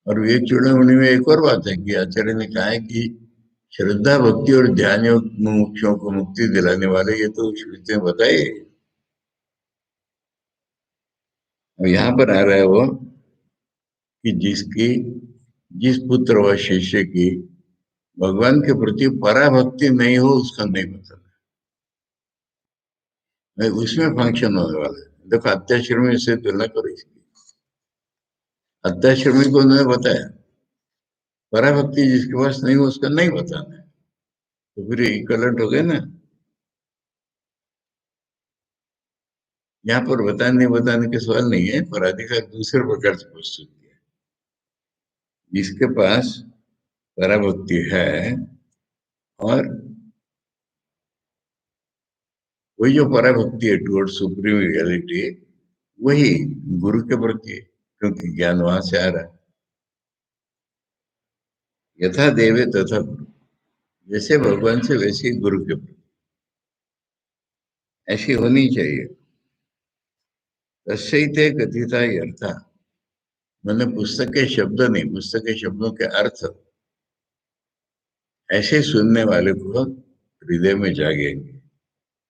और विवेक चूड़ामणि में एक और बात है कि आचार्य ने कहा है कि श्रद्धा भक्ति और ध्यान योग मुमुक्षुओं को मुक्ति दिलाने वाले ये तो श्रुति में बताए। और यहाँ पर आ रहा है वो कि जिसकी जिस पुत्र व शिष्य की भगवान के प्रति पराभक्ति नहीं हो उसका नहीं बताना है, उसमें फंक्शन होने वाला है। देखो अत्याश्रमी से तुलना करो इसकी। अत्याश्रमी को उन्होंने बताया, पराभक्ति जिसके पास नहीं हो उसका नहीं बताना है, तो फिर इक्वलेंट हो गए ना। यहाँ पर बताने बताने के सवाल नहीं है, पर अधिकार दूसरे प्रकार से प्रस्तुत किया। जिसके पास पराभक्ति है और वही जो पराभक्ति है टुवर्ड सुप्रीम रियलिटी, वही गुरु के प्रति, क्योंकि ज्ञान वहां से आ रहा है। यथा देवे तथा गुरु, जैसे भगवान से वैसे ही गुरु के प्रति ऐसी होनी चाहिए। तस्यैते कथिता अर्थ, मैंने पुस्तक के शब्द नहीं, पुस्तक के शब्दों के अर्थ ऐसे सुनने वाले को हृदय में जागेंगे,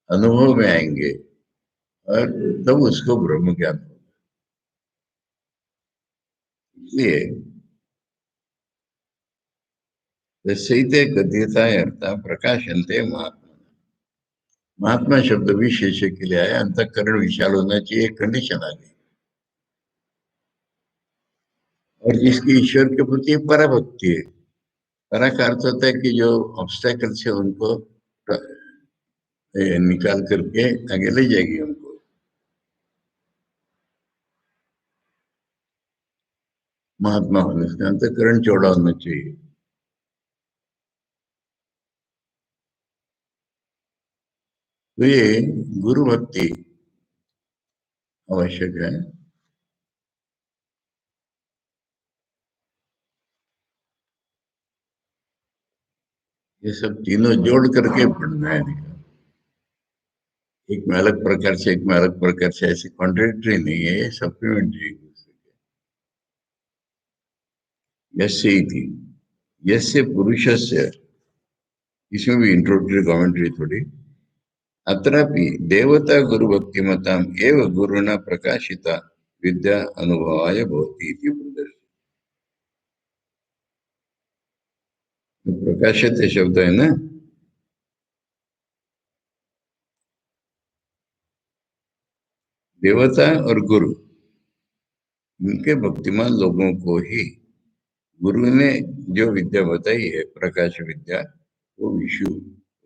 अनुभव में आएंगे, और तब उसको ब्रह्म ज्ञान होगा। इसलिए तस्यैते कथिता अर्थ प्रकाशन्ते महात्मा, महात्मा शब्द भी शेष के लिए आया, अंतःकरण विशाल होना चाहिए, कंडीशन आ गई। और जिसकी ईश्वर के प्रति पराभक्ति है, परा का अर्थ होता है कि जो ऑब्स्टेकल्स है उनको निकाल करके आगे ले जाएगी उनको। महात्मा होने से अंतःकरण चौड़ा होना चाहिए। तो ये गुरु भक्ति आवश्यक है। ये सब तीनों जोड़ करके पढ़ना है। एक में अलग प्रकार से, एक में अलग प्रकार से, ऐसी कॉन्ट्रेडिक्टरी नहीं है, ये सप्लीमेंट्री। यस्य इति, यस्य पुरुषस्य, इसमें भी इंट्रोडक्टरी कमेंट्री थोड़ी। अत्रापि देवता गुरु भक्तिमताम एव गुरुना प्रकाशिता विद्या अनुभवाय भवति इति प्रदर्शित। प्रकाशित शब्द है ना, देवता और गुरु, इनके भक्तिमान लोगों को ही गुरु ने जो विद्या बताई है, प्रकाश विद्या, वो विषु,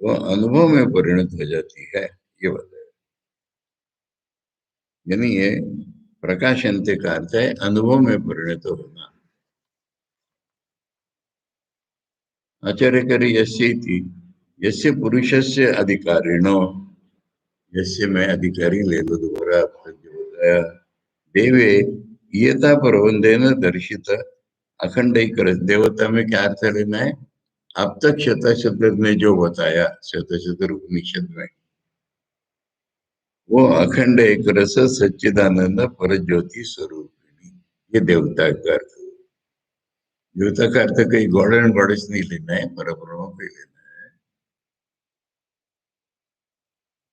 वो अनुभव में परिणत हो जाती है, ये बताया। यानी ये प्रकाश अंत्य का अर्थ है अनुभव में परिणत होना। आचार्य करे यस्य इति, यस्य पुरुषस्य अधिकारिणो, जैसे मैं अधिकारी ले लो दोबारा, आपने जो बताया, देवे इयता प्रबंधेन दर्शित अखंड देवता में क्या अर्थ लेना है? अब तक शतशतर ने जो बताया, शतशतर उपनिषद में, वो अखंड एक रस सच्चिदानंद पर ज्योति स्वरूप, ये देवता का अर्थ। देवता का अर्थ कहीं गॉड एंड गॉडेस नहीं लेना है, पर ब्रह्म को लेना है।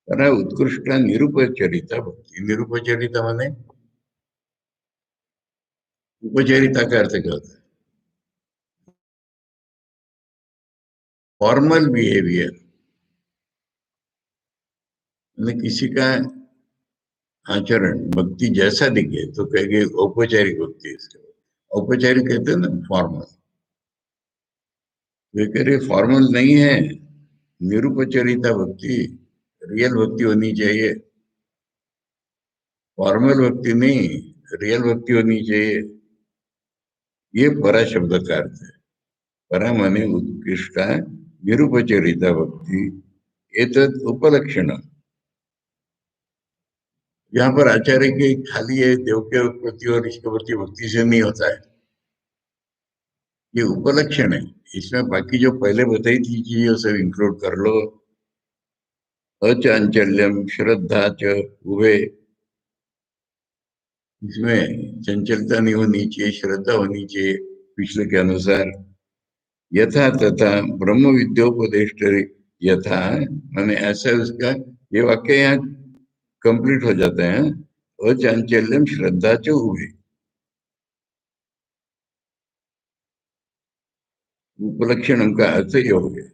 पर उत्कृष्ट निरुपचरिता भक्ति, निरुपचरिता माने उपचरिता का अर्थ क्या होता है? फॉर्मल बिहेवियर, मतलब किसी का आचरण भक्ति जैसा दिखे तो कहेंगे औपचारिक भक्ति है इसके। औपचारिक कहते हैं ना फॉर्मल, वे कह रहे फॉर्मल नहीं है, निरुपचरिता भक्ति, रियल भक्ति होनी चाहिए, फॉर्मल भक्ति नहीं, रियल भक्ति होनी चाहिए। ये परा शब्द का अर्थ है। परा माने उत्कृष्ट, निरुपचरिता भक्ति, एतद उपलक्षण। यहाँ पर आचार्य के खाली ये देव के प्रति और इसके प्रति भक्ति से नहीं होता है, ये उपलक्षण है। इसमें बाकी जो पहले बताई थी चीजें सब इंक्लूड कर लो। अचांचल्यम श्रद्धा च उभे, इसमें चंचलता नहीं होनी चाहिए, श्रद्धा होनी चाहिए पिछले के अनुसार। यथा तथा ब्रह्म विद्योपदेष्ट, यथा माने ऐसा उसका, ये वाक्य यहाँ कंप्लीट हो जाते हैं। अचांचल्यम श्रद्धा च उभे, उपलक्षण उनका अर्थ ये हो गया।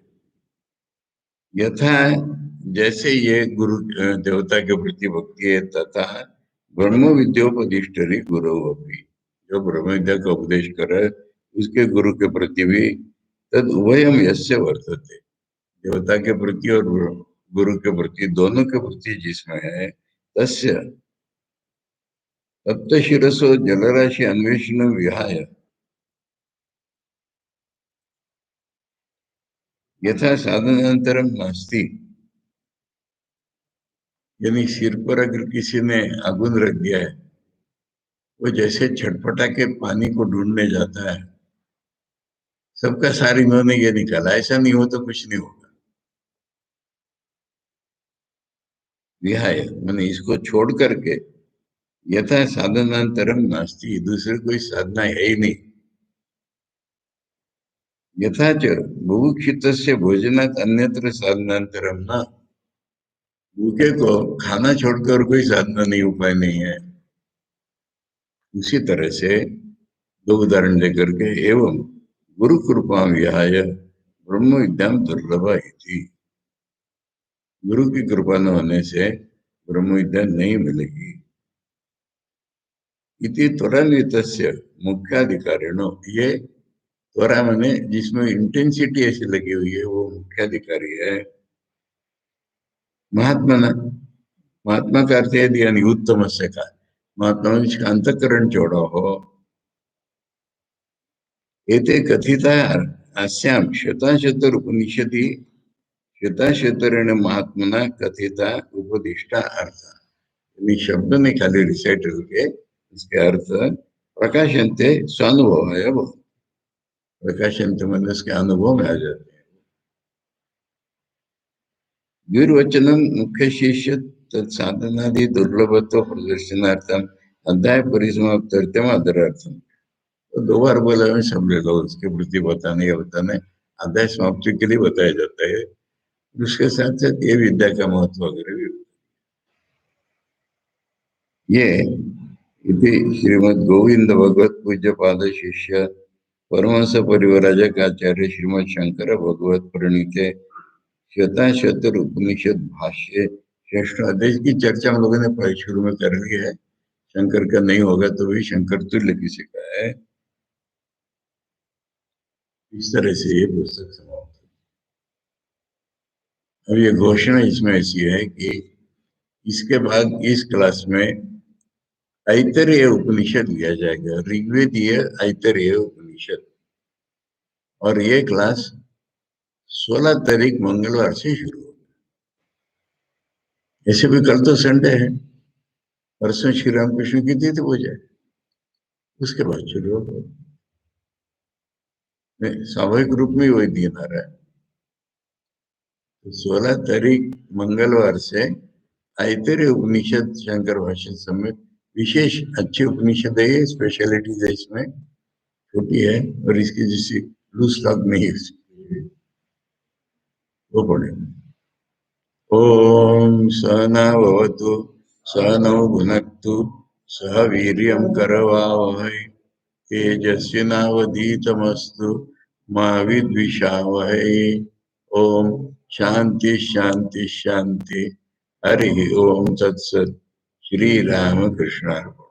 यथा जैसे ये गुरु देवता के प्रति भक्ति है, तथा ब्रह्म विद्योपदिष्टरी गुरु अपनी, जो ब्रह्म विद्या का उपदेश करे उसके गुरु के प्रति भी तद उभयम यस्य वर्तते, देवता के प्रति और गुरु के प्रति, दोनों के प्रति जिसमें है, तस्य तप्त शिरसो जलराशि अन्वेषण विहाय यथा साधनांतरम नास्ति, यानी सिर पर अगर किसी ने आगुन रख दिया है, वो जैसे छटपटा के पानी को ढूंढने जाता है, सबका सार इन्होंने ये निकाला, ऐसा नहीं हो तो कुछ नहीं होगा। विहाय मैंने इसको छोड़ करके यथा साधनांतरम नास्ति, दूसरे कोई साधना है ही नहीं। यथा च बुभुक्षितस्य भोजनात् अन्यत्र साधनांतरम न, भूखे को खाना छोड़कर कोई साधना नहीं, उपाय नहीं है। उसी तरह से दो उदाहरण लेकर के, एवं गुरु कृपा विहाय ब्रह्म विद्या दुर्लभ इति, गुरु की कृपा न होने से ब्रह्म विद्या नहीं मिलेगी। इति त्वरान्वितस्य मुख्याधिकारिणो, ये त्वरा माने जिसमें इंटेंसिटी ऐसी लगी हुई है वो मुख्याधिकारी है। महात्मा ना, महात्मा का अर्थ है दिया उत्तम से का, महात्मा जिसका अंतकरण चौड़ा हो। एते कथिता अस्याम शताशतर उपनिषदि शताशतरेण महात्मना कथिता उपदिष्टा अर्थ, यानी शब्द ने खाली रिसाइटल के इसके अर्थ प्रकाशनते स्वानुभव है। वो प्रकाशनते मतलब उसके अनुभव में आ जाते हैं। द्विर्वचनम मुख्य शिष्य तत्साधनादि दुर्लभत्व प्रदर्शनार्थम अध्याय परिसमाप्त्यर्थम आदरार्थम, तो दो बार बोला मैं सब ले लो, उसके प्रति बताने या बताने अध्याय समाप्ति के लिए बताया जाता है। उसके साथ साथ ये विद्या का महत्व वगैरह भी। ये इति श्रीमद गोविंद भगवत पूज्य पाद शिष्य परमहंस परिवराजक आचार्य श्रीमद शंकर भगवत प्रणीते शताशतर उपनिषद भाष्य श्रेष्ठ अध्याय की चर्चा हम लोगों ने शुरू में कर ली है। शंकर का नहीं होगा तो भी शंकर तुल्य किसी का है। इस तरह से ये पुस्तक समाप्त। अब ये घोषणा इसमें ऐसी है कि इसके बाद इस क्लास में ऐतरेय उपनिषद लिया जाएगा, ऋग्वेदीय ऐतरेय उपनिषद, और ये क्लास 16 तारीख मंगलवार से शुरू होगी। ऐसे भी कल तो संडे है, परसों श्री रामकृष्ण की तिथि हो जाए, उसके बाद शुरू होगा। स्वाभाविक रूप में वही दिन आ रहा है। तो 16 तारीख मंगलवार से ऐतरेय उपनिषद शंकर भाष्य समेत विशेष अच्छी उपनिषद है, स्पेशलिटीज है इसमें, छोटी है और इसकी जैसी लूज लॉक नहीं है, वो पढ़े। ओम सहना भवतु सहनौ भुनक्तु सह वीर्यं करवावहै तेजस्विनावधीतमस्तु मा विद्विषावहै। ओम शांति शांति शांति। हरि ओम तत्सत। श्री राम कृष्णार्पण।